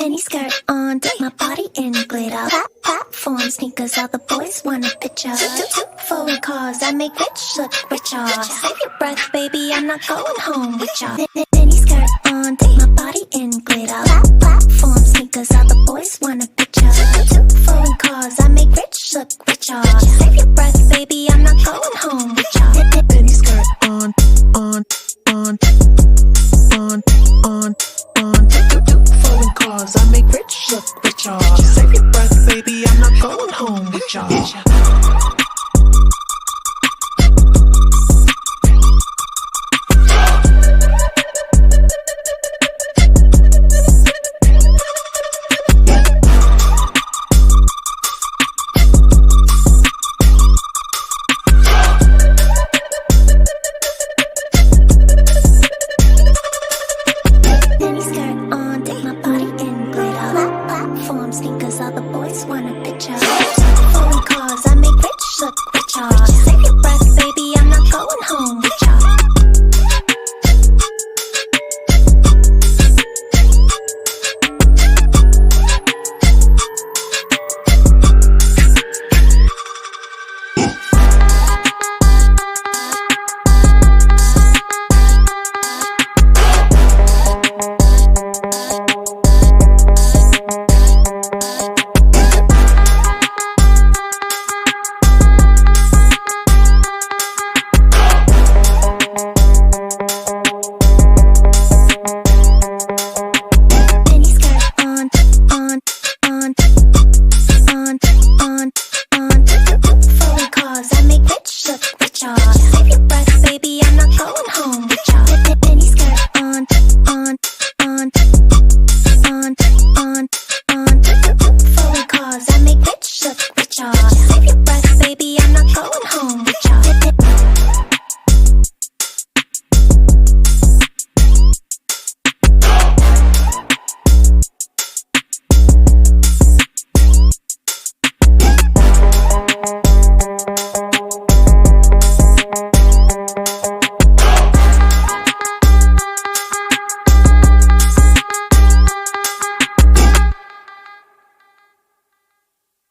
Mini skirt on, dip my body in glitter. Platform sneakers, all the boys want a picture. Foreign cars, I make rich look richer. Save your breath, baby, I'm not going home with ya. Mini skirt on, dip my body in glitter. Platform sneakers, all the boys want a picture. Foreign cars, I make rich look richer. Save your breath, baby, I'm not going home with ya. Mini skirt on. Foreign cars, I make rich look richer. Save your breath, baby, I'm not going home with ya. Mini skirt on, dip my body in glitter. Platform sneakers, all the boys want a picture. Foreign cars, I make rich look richer. Save your breath, baby, I'm not going home with ya. Mini skirt on. Foreign cars, I make rich look richer. Save your breath, baby, I'm not going home with ya. Mini skirt on. Foreign cars, I make rich look richer. Save your breath, baby, I'm not going home with ya.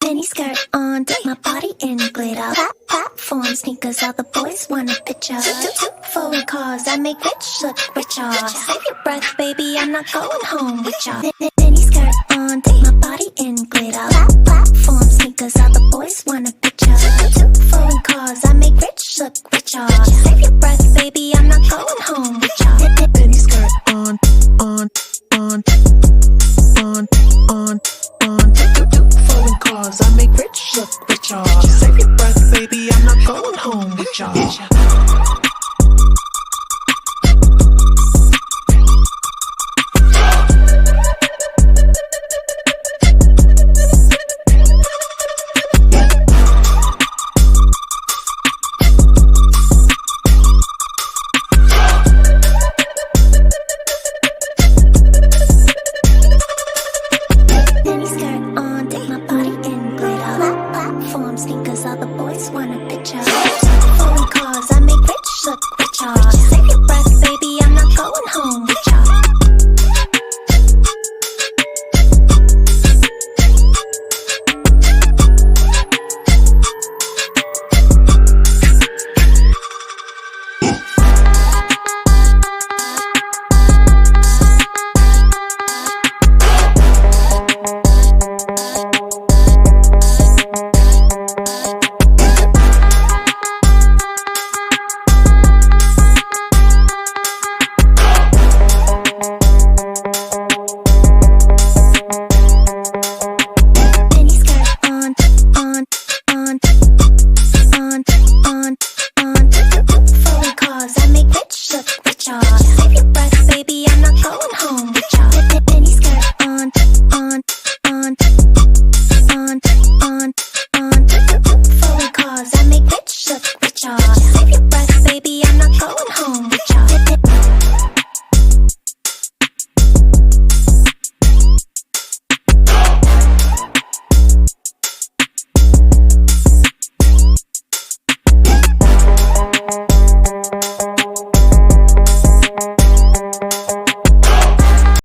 Mini skirt on, dip my body in glitter. Platform sneakers, all the boys want a picture. Foreign cars, I make rich look richer. Save your breath, baby, I'm not going home with ya.